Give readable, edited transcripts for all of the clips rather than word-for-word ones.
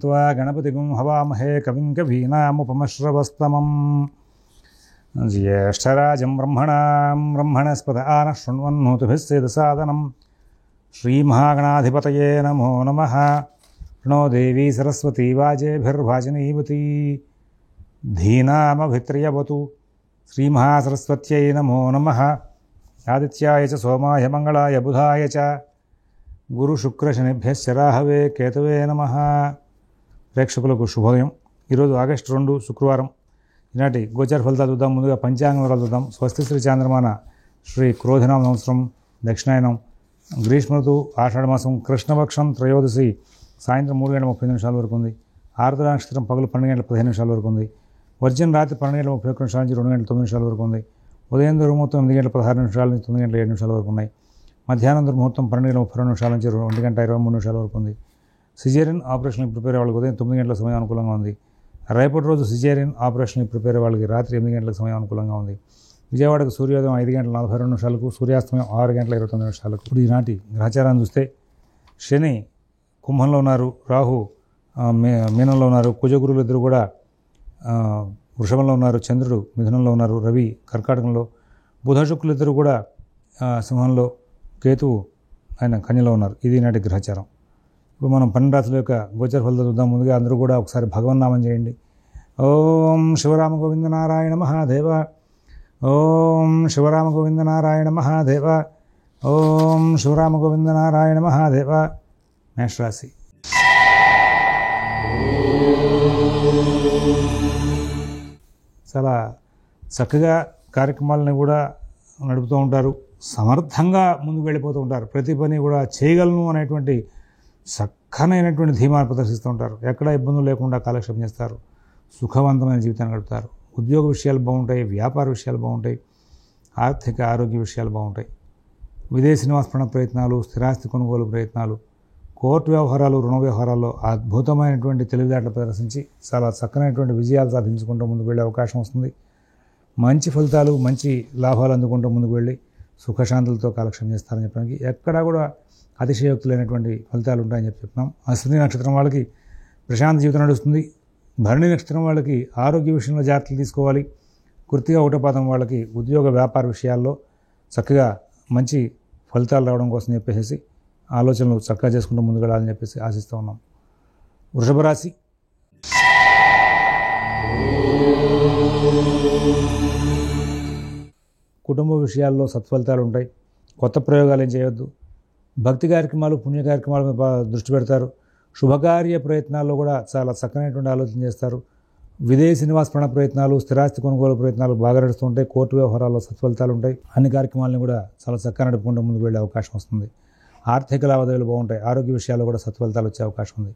त्वा गणपतिगुं हवामहे कविं कवीनामुपमश्रवस्तमम् ज्येष्ठराजं ब्रह्मणस्पद आनः शृण्वन्नोतिभिः सेदसादनं श्रीमहागणाधिपतये नमो नमः। प्रणो देवी सरस्वती वाजेभिर्भाजनीवती धीनामभित्र्यवतु श्रीमहासरस्वत्यै नमो नमः। आदित्याय च सोमाय मंगलाय बुधाय च గురుశుక్రశనిభ్యశ్చ రాహవే కేతవే నమః. ప్రేక్షకులకు శుభోదయం. ఈరోజు ఆగస్టు 2 శుక్రవారం. ఈనాటి గోచార ఫలితాలు చూద్దాం. ముందుగా పంచాంగ వివరాలు చూద్దాం. స్వస్తి శ్రీ చాంద్రమాన శ్రీ క్రోధనామ సంవత్సరం దక్షిణాయనం గ్రీష్మ ఋతువు ఆషాఢమాసం కృష్ణపక్షం త్రయోదశి సాయంత్రం 3:30 వరకు ఉంది. ఆర్ద్ర నక్షత్రం పగలు 12:15 వరకు ఉంది. వర్జం రాత్రి 12:31 నుంచి 2:09 వరకు ఉంది. ఉదయం దుర్ముహూర్తం 8:16 నుంచి 9:07 వరకు ఉన్నాయి. మధ్యాహ్నం దుర్ముహూర్తం 12:32 నుంచి 1:23 వరకు ఉంది. సిజేరియన్ ఆపరేషన్కి ప్రిపేర్ అయ్యే వాళ్ళకి ఉదయం 9 గంటల సమయం అనుకూలంగా ఉంది. రేపటి రోజు సిజేరియన్ ఆపరేషన్కి ప్రిపేర్ అయ్యే వాళ్ళకి రాత్రి 8 గంటల సమయం అనుకూలంగా ఉంది. విజయవాడకు సూర్యోదయం 5:42 సూర్యాస్తమయం 6:29. ఇప్పుడు ఈనాటి గ్రహచారాన్ని చూస్తే శని కుంభంలో ఉన్నారు, రాహు మీనంలో ఉన్నారు, కుజగురులు ఇద్దరు కూడా వృషభంలో ఉన్నారు, చంద్రుడు మిథునంలో ఉన్నారు, రవి కర్కాటకంలో, బుధ శుక్రులు ఇద్దరు కూడా సింహంలో, కేతువు ఆయన కన్యలో ఉన్నారు. ఇది నాటి గ్రహచారం. ఇప్పుడు మనం 12 రాశుల యొక్క గోచర ఫలితాలు చూద్దాం. ముందుగా అందరూ కూడా ఒకసారి భగవన్నామం చేయండి. ఓం శివరామ గోవింద నారాయణ మహాదేవ, ఓం శివరామ గోవింద నారాయణ మహాదేవ, ఓం శివరామ గోవింద నారాయణ మహాదేవ. మేషరాశి. చాలా చక్కగా కార్యక్రమాలని కూడా నడుపుతూ ఉంటారు, సమర్థంగా ముందుకు వెళ్ళిపోతూ ఉంటారు. ప్రతి పని కూడా చేయగలను అనేటువంటి చక్కనైనటువంటి ధీమాన్ని ప్రదర్శిస్తూ ఉంటారు. ఎక్కడ ఇబ్బందులు లేకుండా కాలక్షేపం చేస్తారు. సుఖవంతమైన జీవితాన్ని గడుపుతారు. ఉద్యోగ విషయాలు బాగుంటాయి, వ్యాపార విషయాలు బాగుంటాయి, ఆర్థిక ఆరోగ్య విషయాలు బాగుంటాయి. విదేశీ నివాస ప్రయత్నాలు, స్థిరాస్తి కొనుగోలు ప్రయత్నాలు, కోర్టు వ్యవహారాలు, రుణ వ్యవహారాల్లో అద్భుతమైనటువంటి తెలివితేటలు ప్రదర్శించి చాలా చక్కనైనటువంటి విజయాలు సాధించుకుంటూ ముందుకు వెళ్ళే అవకాశం వస్తుంది. మంచి ఫలితాలు, మంచి లాభాలు అందుకుంటూ ముందుకు వెళ్ళి సుఖశాంతులతో కాలక్షేపం చేస్తారని చెప్పడానికి ఎక్కడా కూడా అతిశయోక్తులైనటువంటి ఫలితాలు ఉంటాయని చెప్తున్నాం. అశ్విని నక్షత్రం వాళ్ళకి ప్రశాంత జీవితం నడుస్తుంది. భరణి నక్షత్రం వాళ్ళకి ఆరోగ్య విషయంలో జాగ్రత్తలు తీసుకోవాలి. కృత్తిగా 1వ పాదం వాళ్ళకి ఉద్యోగ వ్యాపార విషయాల్లో చక్కగా మంచి ఫలితాలు రావడం కోసం చెప్పేసి ఆలోచనలు చక్కగా చేసుకుంటూ ముందుకు వెళ్ళాలని చెప్పేసి ఆశిస్తూ ఉన్నాం. వృషభ రాశి. కుటుంబ విషయాల్లో సత్ఫలితాలు ఉంటాయి. కొత్త ప్రయోగాలు ఏం చేయొద్దు. భక్తి కార్యక్రమాలు, పుణ్య కార్యక్రమాల మీద దృష్టి పెడతారు. శుభకార్య ప్రయత్నాల్లో కూడా చాలా చక్కనైనటువంటి ఆలోచన చేస్తారు. విదేశీ నివాస ప్రయత్నాలు, స్థిరాస్తి కొనుగోలు ప్రయత్నాలు బాగా నడుస్తూ ఉంటాయి. కోర్టు వ్యవహారాల్లో సత్ఫలితాలు ఉంటాయి. అన్ని కార్యక్రమాలను కూడా చాలా చక్కగా నడుపుకుంటూ ముందుకు వెళ్ళే అవకాశం వస్తుంది. ఆర్థిక లావాదేవీలు బాగుంటాయి. ఆరోగ్య విషయాల్లో కూడా సత్ఫలితాలు వచ్చే అవకాశం ఉంది.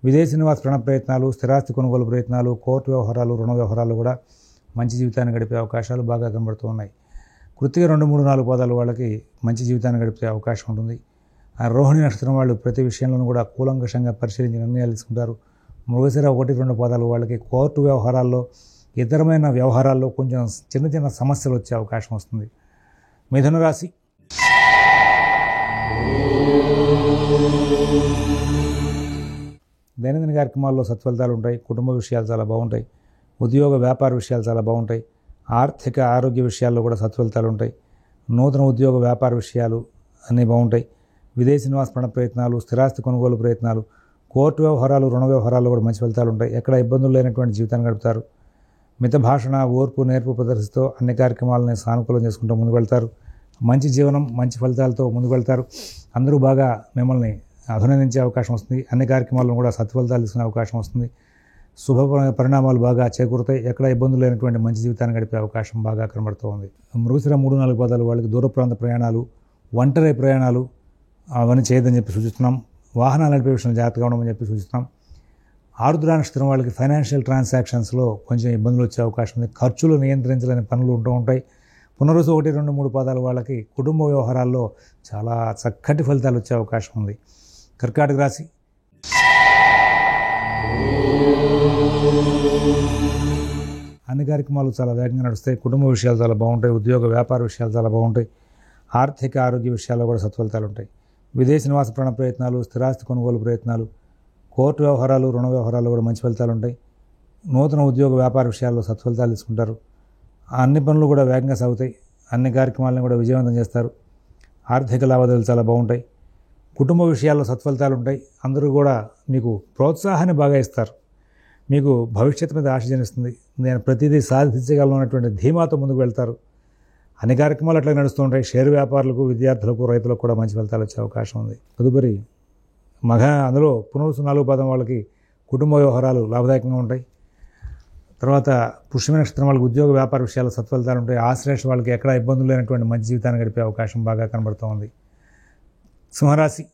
విదేశీ నివాస ప్రయత్నాలు, స్థిరాస్తి కొనుగోలు ప్రయత్నాలు, కోర్టు వ్యవహారాలు, రుణ వ్యవహారాలు కూడా మంచి జీవితాన్ని గడిపే అవకాశాలు బాగా కనబడుతూ ఉన్నాయి. కృత్తిగా 2, 3, 4 పాదాలు వాళ్ళకి మంచి జీవితాన్ని గడిపే అవకాశం ఉంటుంది. ఆ రోహిణి నక్షత్రం వాళ్ళు ప్రతి విషయంలోనూ కూడా కూలంకషంగా పరిశీలించి నిర్ణయాలు తీసుకుంటారు. మృగశిర 1, 2 పాదాలు వాళ్ళకి కోర్టు వ్యవహారాల్లో, ఇతరమైన వ్యవహారాల్లో కొంచెం చిన్న చిన్న సమస్యలు వచ్చే అవకాశం వస్తుంది. మిథున రాశి. దైనందిన కార్యక్రమాల్లో సత్ఫలితాలు ఉంటాయి. కుటుంబ విషయాలు చాలా బాగుంటాయి. ఉద్యోగ వ్యాపార విషయాలు చాలా బాగుంటాయి. ఆర్థిక ఆరోగ్య విషయాల్లో కూడా సత్ఫలితాలు ఉంటాయి. నూతన ఉద్యోగ వ్యాపార విషయాలు అన్నీ బాగుంటాయి. విదేశీ నివాస ప్రయత్నాలు, స్థిరాస్తి కొనుగోలు ప్రయత్నాలు, కోర్టు వ్యవహారాలు, రుణ వ్యవహారాల్లో కూడా మంచి ఫలితాలు ఉంటాయి. ఎక్కడ ఇబ్బందులు లేనటువంటి జీవితాన్ని గడుపుతారు. మిత భాషణ, ఓర్పు, నేర్పు ప్రదర్శిస్తూ అన్ని కార్యక్రమాలని సానుకూలం చేసుకుంటూ ముందుకు వెళ్తారు. మంచి జీవనం, మంచి ఫలితాలతో ముందుకు వెళ్తారు. అందరూ బాగా మిమ్మల్ని అభినందించే అవకాశం వస్తుంది. అన్ని కార్యక్రమాలను కూడా సత్ఫలితాలు తీసుకునే అవకాశం వస్తుంది. శుభ పరిణామాలు బాగా చేకూరుతాయి. ఎక్కడ ఇబ్బందులు లేనటువంటి మంచి జీవితాన్ని గడిపే అవకాశం బాగా కనబడుతూ ఉంది. మృగశిర 3, 4 పాదాలు వాళ్ళకి దూర ప్రాంత ప్రయాణాలు, ఒంటరి ప్రయాణాలు అవన్నీ చేయొద్దని చెప్పి సూచిస్తున్నాం. వాహనాలు నడిపే విషయంలో జాగ్రత్తగా ఉండమని చెప్పి సూచిస్తున్నాం. ఆరుద్ర నక్షత్రం వాళ్ళకి ఫైనాన్షియల్ ట్రాన్సాక్షన్స్లో కొంచెం ఇబ్బందులు వచ్చే అవకాశం ఉంది. ఖర్చులు నియంత్రించలేని పనులు ఉంటూ ఉంటాయి. పునరుసు 1, 2, 3 పాదాలు వాళ్ళకి కుటుంబ వ్యవహారాల్లో చాలా చక్కటి ఫలితాలు వచ్చే అవకాశం ఉంది. కర్కాటక రాశి. అన్ని కార్యక్రమాలు చాలా వేగంగా నడుస్తాయి. కుటుంబ విషయాలు చాలా బాగుంటాయి. ఉద్యోగ వ్యాపార విషయాలు చాలా బాగుంటాయి. ఆర్థిక ఆరోగ్య విషయాల్లో కూడా సత్ఫలితాలు ఉంటాయి. విదేశీ నివాస ప్రయత్నాలు, స్థిరాస్తి కొనుగోలు ప్రయత్నాలు, కోర్టు వ్యవహారాలు, రుణ వ్యవహారాలు కూడా మంచి ఫలితాలు ఉంటాయి. నూతన ఉద్యోగ వ్యాపార విషయాల్లో సత్ఫలితాలు తీసుకుంటారు. అన్ని పనులు కూడా వేగంగా సాగుతాయి. అన్ని కార్యక్రమాలను కూడా విజయవంతం చేస్తారు. ఆర్థిక లావాదేవీలు చాలా బాగుంటాయి. కుటుంబ విషయాల్లో సత్ఫలితాలు ఉంటాయి. అందరూ కూడా మీకు ప్రోత్సాహాన్ని బాగా ఇస్తారు. మీకు భవిష్యత్తు మీద ఆశ జనిస్తుంది. నేను ప్రతిదీ సాధించగలను అన్నటువంటి ధీమాతో ముందుకు వెళ్తారు. అన్ని కార్యక్రమాలు అట్లా నడుస్తూ ఉంటాయి. షేర్ వ్యాపారులకు, విద్యార్థులకు, రైతులకు కూడా మంచి ఫలితాలు వచ్చే అవకాశం ఉంది. తదుపరి అందులో పునరుసు 4 పాదం వాళ్ళకి కుటుంబ వ్యవహారాలు లాభదాయకంగా ఉంటాయి. తర్వాత పుష్యమి నక్షత్రం వాళ్ళకి ఉద్యోగ వ్యాపార విషయాల్లో సత్ఫలితాలు ఉంటాయి. ఆశ్లేష వాళ్ళకి ఎక్కడ ఇబ్బందులు లేనటువంటి మంచి జీవితాన్ని గడిపే అవకాశం బాగా కనబడుతూ ఉంది. సింహరాశి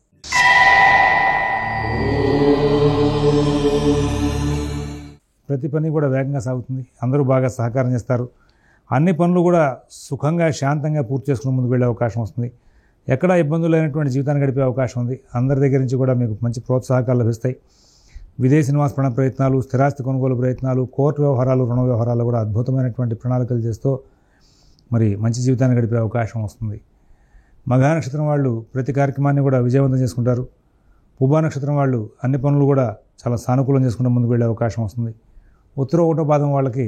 ప్రతి పని కూడా వేగంగా సాగుతుంది. అందరూ బాగా సహకారం చేస్తారు. అన్ని పనులు కూడా సుఖంగా, శాంతంగా పూర్తి చేసుకుని ముందుకు వెళ్ళే అవకాశం వస్తుంది. ఎక్కడా ఇబ్బందులు లేనటువంటి జీవితాన్ని గడిపే అవకాశం ఉంది. అందరి దగ్గర నుంచి కూడా మీకు మంచి ప్రోత్సాహకాలు లభిస్తాయి. విదేశీ నివాస ప్రయత్నాలు, స్థిరాస్తి కొనుగోలు ప్రయత్నాలు, కోర్టు వ్యవహారాలు, రుణ వ్యవహారాలు కూడా అద్భుతమైనటువంటి ప్రణాళికలు చేస్తూ మరి మంచి జీవితాన్ని గడిపే అవకాశం వస్తుంది. మఘా నక్షత్రం వాళ్ళు ప్రతి కార్యక్రమాన్ని కూడా విజయవంతం చేసుకుంటారు. పుబ్బా నక్షత్రం వాళ్ళు అన్ని పనులు కూడా చాలా సానుకూలం చేసుకుంటూ ముందుకు వెళ్ళే అవకాశం వస్తుంది. ఉత్తర 1వ పాదం వాళ్ళకి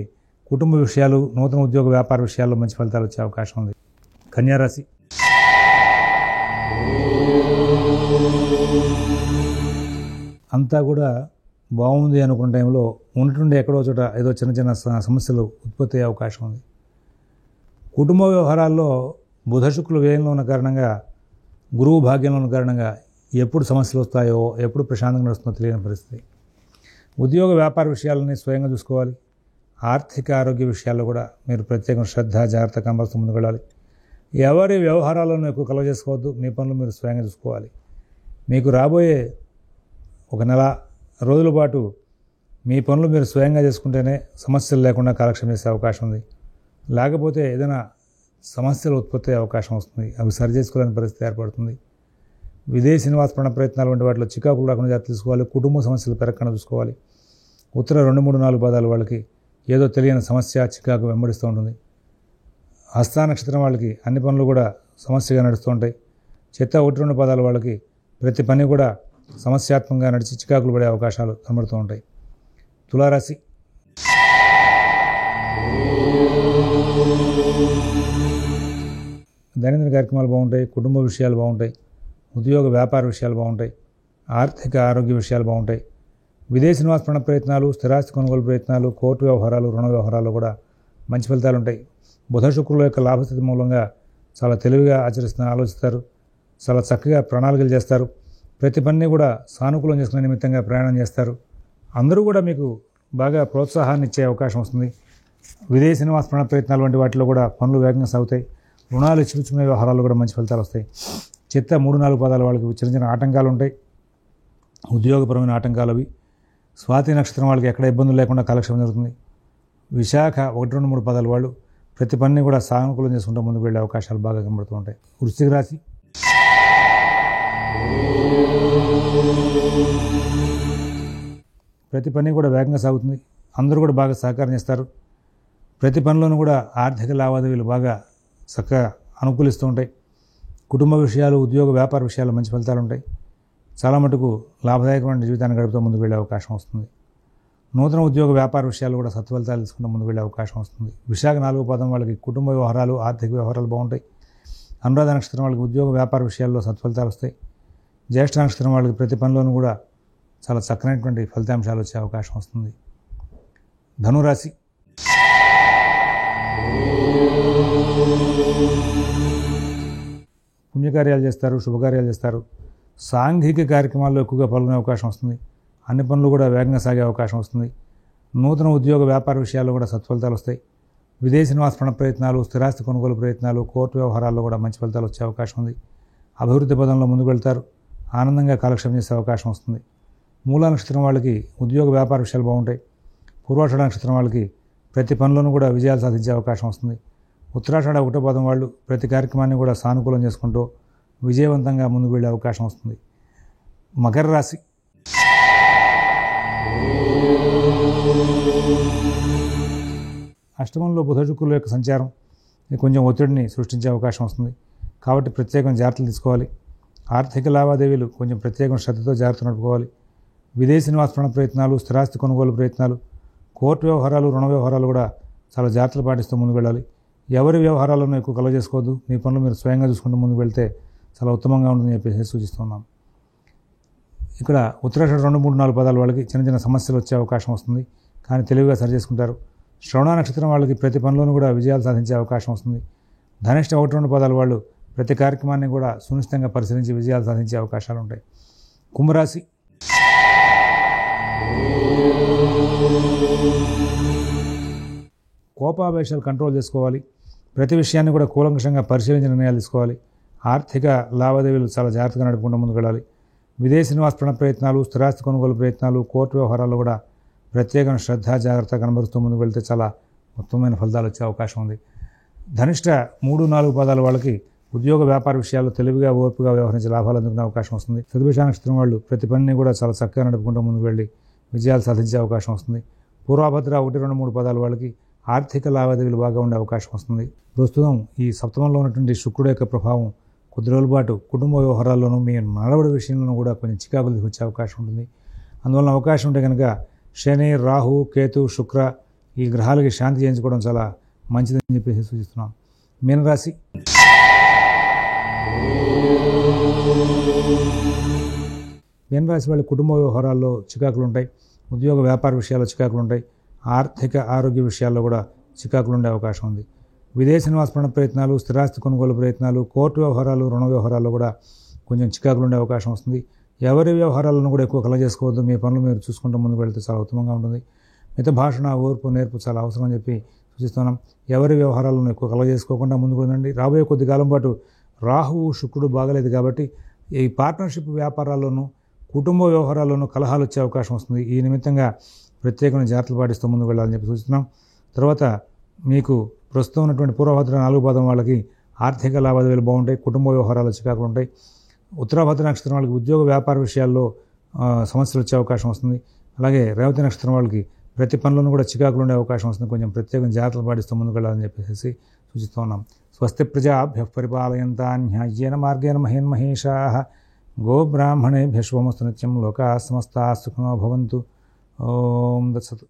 కుటుంబ విషయాలు, నూతన ఉద్యోగ వ్యాపార విషయాల్లో మంచి ఫలితాలు వచ్చే అవకాశం ఉంది. కన్యారాశి అంతా కూడా బాగుంది అనుకున్న టైంలో ఉన్నట్టుండి ఎక్కడో చోట ఏదో చిన్న చిన్న సమస్యలు ఉత్పత్తి అయ్యే అవకాశం ఉంది. కుటుంబ వ్యవహారాల్లో బుధ శుక్రులు వ్యయంలో ఉన్న కారణంగా, గురువు భాగ్యంలో ఉన్న కారణంగా ఎప్పుడు సమస్యలు వస్తాయో, ఎప్పుడు ప్రశాంతంగా నడుస్తుందో తెలియని పరిస్థితి. ఉద్యోగ వ్యాపార విషయాలని స్వయంగా చూసుకోవాలి. ఆర్థిక ఆరోగ్య విషయాల్లో కూడా మీరు ప్రత్యేకంగా శ్రద్ధ, జాగ్రత్త కనబరుస్తూ ముందుకు వెళ్ళాలి. ఎవరి వ్యవహారాలను ఎక్కువ కలవ చేసుకోవద్దు. మీ పనులు మీరు స్వయంగా చూసుకోవాలి. మీకు రాబోయే 1 నెల రోజుల పాటు మీ పనులు మీరు స్వయంగా చేసుకుంటేనే సమస్యలు లేకుండా కాలక్షేపం చేసే అవకాశం ఉంది. లేకపోతే ఏదైనా సమస్యలు ఉత్పత్తి అయ్యే అవకాశం వస్తుంది. అవి సరి చేసుకోలేని పరిస్థితి ఏర్పడుతుంది. విదేశీ నివాస ప్రయత్నాలు వంటి వాటిలో చికాకులు రాకుండా జాగ్రత్త తీసుకోవాలి. కుటుంబ సమస్యలు పెరగకుండా చూసుకోవాలి. ఉత్తర 2, 3, 4 పాదాల వాళ్ళకి ఏదో తెలియని సమస్య, చికాకు వెంబడిస్తూ ఉంటుంది. హస్త నక్షత్రం వాళ్ళకి అన్ని పనులు కూడా సమస్యగా నడుస్తూ ఉంటాయి. చిత్త 1, 2 పాదాల వాళ్ళకి ప్రతి పని కూడా సమస్యాత్మకంగా నడిచి చికాకులు పడే అవకాశాలు కనబడుతూ ఉంటాయి. తులారాశి దైనందిన కార్యక్రమాలు బాగుంటాయి. కుటుంబ విషయాలు బాగుంటాయి. ఉద్యోగ వ్యాపార విషయాలు బాగుంటాయి. ఆర్థిక ఆరోగ్య విషయాలు బాగుంటాయి. విదేశీ నివాస ప్రయత్నాలు, స్థిరాస్తి కొనుగోలు ప్రయత్నాలు, కోర్టు వ్యవహారాలు, రుణ వ్యవహారాలు కూడా మంచి ఫలితాలు ఉంటాయి. బుధ శుక్రుల యొక్క లాభస్థితి మూలంగా చాలా తెలివిగా ఆలోచిస్తారు. చాలా చక్కగా ప్రణాళికలు చేస్తారు. ప్రతి పనిని కూడా సానుకూలం చేసుకునే నిమిత్తంగా ప్రయాణం చేస్తారు. అందరూ కూడా మీకు బాగా ప్రోత్సాహాన్ని ఇచ్చే అవకాశం వస్తుంది. విదేశీ నివాస ప్రయత్నాలు వంటి వాటిలో కూడా పనులు వేగంగా సాగుతాయి. రుణాలు ఇచ్చిపుచ్చుకునే వ్యవహారాలు కూడా మంచి ఫలితాలు వస్తాయి. చిత్త 3, 4 పాదాల వాళ్ళకి చిన్న చిన్న ఆటంకాలు ఉంటాయి. ఉద్యోగపరమైన ఆటంకాలు అవి. స్వాతి నక్షత్రం వాళ్ళకి ఎక్కడ ఇబ్బందులు లేకుండా కాలక్షేపం జరుగుతుంది. విశాఖ 1, 2, 3 పాదాల వాళ్ళు ప్రతి పనిని కూడా సానుకూలం చేసుకుంటూ ముందుకు వెళ్ళే అవకాశాలు బాగా కనబడుతూ ఉంటాయి. వృశ్చిక రాశి ప్రతి పని కూడా వేగంగా సాగుతుంది. అందరూ కూడా బాగా సహకారం చేస్తారు. ప్రతి పనిలోనూ కూడా ఆర్థిక లావాదేవీలు బాగా చక్కగా అనుకూలిస్తూ ఉంటాయి. కుటుంబ విషయాలు, ఉద్యోగ వ్యాపార విషయాలు మంచి ఫలితాలు ఉంటాయి. చాలా మటుకు లాభదాయకమైన జీవితాన్ని గడుపుతూ ముందుకు వెళ్ళే అవకాశం వస్తుంది. నూతన ఉద్యోగ వ్యాపార విషయాలు కూడా సత్ఫలితాలు తీసుకుంటూ ముందుకు వెళ్ళే అవకాశం వస్తుంది. విశాఖ 4వ పాదం వాళ్ళకి కుటుంబ వ్యవహారాలు, ఆర్థిక వ్యవహారాలు బాగుంటాయి. అనురాధ నక్షత్రం వాళ్ళకి ఉద్యోగ వ్యాపార విషయాల్లో సత్ఫలితాలు వస్తాయి. జ్యేష్ఠ నక్షత్రం వాళ్ళకి ప్రతి పనిలోనూ కూడా చాలా చక్కనైనటువంటి ఫలితాంశాలు వచ్చే అవకాశం వస్తుంది. ధనురాశి పుణ్యకార్యాలు చేస్తారు, శుభకార్యాలు చేస్తారు. సాంఘిక కార్యక్రమాల్లో ఎక్కువగా పాల్గొనే అవకాశం వస్తుంది. అన్ని పనులు కూడా వేగంగా సాగే అవకాశం వస్తుంది. నూతన ఉద్యోగ వ్యాపార విషయాల్లో కూడా సత్ఫలితాలు వస్తాయి. విదేశీ నివాస ప్రయత్నాలు, స్థిరాస్తి కొనుగోలు ప్రయత్నాలు, కోర్టు వ్యవహారాల్లో కూడా మంచి ఫలితాలు వచ్చే అవకాశం ఉంది. అభివృద్ధి పదంలో ముందుకు వెళ్తారు. ఆనందంగా కాలక్షేపం చేసే అవకాశం వస్తుంది. మూలా నక్షత్రం వాళ్ళకి ఉద్యోగ వ్యాపార విషయాలు బాగుంటాయి. పూర్వాషాఢ నక్షత్రం వాళ్ళకి ప్రతి పనిలోనూ కూడా విజయాలు సాధించే అవకాశం వస్తుంది. ఉత్తరాషాఢ 1వ పాదం వాళ్ళు ప్రతి కార్యక్రమాన్ని కూడా సానుకూలం చేసుకుంటూ విజయవంతంగా ముందుకు వెళ్ళే అవకాశం వస్తుంది. మకర రాశి అష్టమంలో బుధ శుక్రుల యొక్క సంచారం కొంచెం ఒత్తిడిని సృష్టించే అవకాశం వస్తుంది. కాబట్టి ప్రత్యేకమైన జాగ్రత్తలు తీసుకోవాలి. ఆర్థిక లావాదేవీలు కొంచెం ప్రత్యేకమైన శ్రద్ధతో జాగ్రత్త నడుపుకోవాలి. విదేశీ నివాస ప్రయత్నాలు, స్థిరాస్తి కొనుగోలు ప్రయత్నాలు, కోర్టు వ్యవహారాలు, రుణ వ్యవహారాలు కూడా చాలా జాగ్రత్తలు పాటిస్తూ ముందుకు వెళ్ళాలి. ఎవరి వ్యవహారాలను ఎక్కువ కలవ చేసుకోవద్దు. మీ పనులు మీరు స్వయంగా చూసుకుంటూ ముందుకు వెళ్తే చాలా ఉత్తమంగా ఉంటుందని చెప్పేసి సూచిస్తున్నాం. ఇక్కడ ఉత్తరాషాఢ 2, 3, 4 పదాల వాళ్ళకి చిన్న చిన్న సమస్యలు వచ్చే అవకాశం వస్తుంది, కానీ తెలివిగా సరి చేసుకుంటారు. శ్రవణ నక్షత్రం వాళ్ళకి ప్రతి పనిలోనూ కూడా విజయాలు సాధించే అవకాశం వస్తుంది. ధనిష్ట 1, 2 పదాల వాళ్ళు ప్రతి కార్యక్రమాన్ని కూడా సునిశ్చితంగా పరిశీలించి విజయాలు సాధించే అవకాశాలు ఉంటాయి. కుంభరాశి కోపావేశాలు కంట్రోల్ చేసుకోవాలి. ప్రతి విషయాన్ని కూడా కూలంకషంగా పరిశీలించి నిర్ణయాలు తీసుకోవాలి. ఆర్థిక లావాదేవీలు చాలా జాగ్రత్తగా నడుపుకుంటూ ముందుకు వెళ్ళాలి. విదేశీ నివాస ప్రయత్నాలు, స్థిరాస్తి కొనుగోలు ప్రయత్నాలు, కోర్టు వ్యవహారాల్లో కూడా ప్రత్యేకమైన శ్రద్ధ, జాగ్రత్త కనబరుస్తూ ముందుకు వెళ్తే చాలా ఉత్తమమైన ఫలితాలు వచ్చే అవకాశం ఉంది. ధనిష్ట 3, 4 పదాల వాళ్ళకి ఉద్యోగ వ్యాపార విషయాల్లో తెలివిగా, ఓర్పుగా వ్యవహరించి లాభాలు అందుకునే అవకాశం వస్తుంది. శతభిష నక్షత్రం వాళ్ళు ప్రతి పనిని కూడా చాలా చక్కగా నడుపుకుంటూ ముందుకు వెళ్ళి విజయాలు సాధించే అవకాశం వస్తుంది. పూర్వభద్ర 1, 2, 3 పదాల వాళ్ళకి ఆర్థిక లావాదేవీలు బాగా ఉండే అవకాశం వస్తుంది. ప్రస్తుతం ఈ సప్తమంలో ఉన్నటువంటి శుక్రుడు యొక్క ప్రభావం కొద్ది రోజుల పాటు కుటుంబ వ్యవహారాల్లోనూ, మీ నడవడి విషయంలోనూ కూడా కొంచెం చికాకులు వచ్చే అవకాశం ఉంటుంది. అందువల్ల అవకాశం ఉంటే కనుక శని, రాహు, కేతు, శుక్ర ఈ గ్రహాలకి శాంతి చేయించుకోవడం చాలా మంచిదని చెప్పేసి సూచిస్తున్నాం. మీనరాశి వాళ్ళ కుటుంబ వ్యవహారాల్లో చికాకులు ఉంటాయి. ఉద్యోగ వ్యాపార విషయాల్లో చికాకులు ఉంటాయి. ఆర్థిక ఆరోగ్య విషయాల్లో కూడా చికాకులు ఉండే అవకాశం ఉంది. విదేశీ నివాస ప్రయత్నాలు, స్థిరాస్తి కొనుగోలు ప్రయత్నాలు, కోర్టు వ్యవహారాలు, రుణ వ్యవహారాల్లో కూడా కొంచెం చికాకులు ఉండే అవకాశం వస్తుంది. ఎవరి వ్యవహారాలను కూడా ఎక్కువ కలగ చేసుకోవద్దు. మీ పనులు మీరు చూసుకుంటూ ముందుకు వెళ్తే చాలా ఉత్తమంగా ఉంటుంది. మిత భాషణ, ఓర్పు, నేర్పు చాలా అవసరం అని చెప్పి సూచిస్తున్నాం. ఎవరి వ్యవహారాలను ఎక్కువ కలగ చేసుకోకుండా ముందుకు ఉండండి. రాబోయే కొద్ది కాలం పాటు రాహువు, శుక్రుడు బాగలేదు కాబట్టి ఈ పార్ట్నర్షిప్ వ్యాపారాల్లోనూ, కుటుంబ వ్యవహారాల్లోనూ కలహాలు వచ్చే అవకాశం వస్తుంది. ఈ నిమిత్తంగా ప్రత్యేకమైన జాగ్రత్తలు పాటిస్తూ ముందుకు వెళ్ళాలని చెప్పి సూచిస్తున్నాం. తర్వాత మీకు ప్రస్తుతం ఉన్నటువంటి పూర్వభద్ర 4 పాదం వాళ్ళకి ఆర్థిక లావాదేవీలు బాగుంటాయి. కుటుంబ వ్యవహారాలు చికాకులు ఉంటాయి. ఉత్తరాభద్ర నక్షత్రం వాళ్ళకి ఉద్యోగ వ్యాపార విషయాల్లో సమస్యలు వచ్చే అవకాశం వస్తుంది. అలాగే రేవతి నక్షత్రం వాళ్ళకి ప్రతి పనులను కూడా చికాకులు ఉండే అవకాశం వస్తుంది. కొంచెం ప్రత్యేకంగా జాగ్రత్తలు పాటిస్తూ ముందుకు వెళ్ళాలని చెప్పేసి సూచిస్తూ ఉన్నాం. స్వస్తి ప్రజాభ్యః పరిపాలయంతాం న్యాయ్యేన మార్గేణ మహేన్మహేషాః గోబ్రాహ్మణేభ్యః శుభమస్తు నిత్యం. లోకాః సమస్తాః సుఖినో భవంతు. ఓం దత్సతు.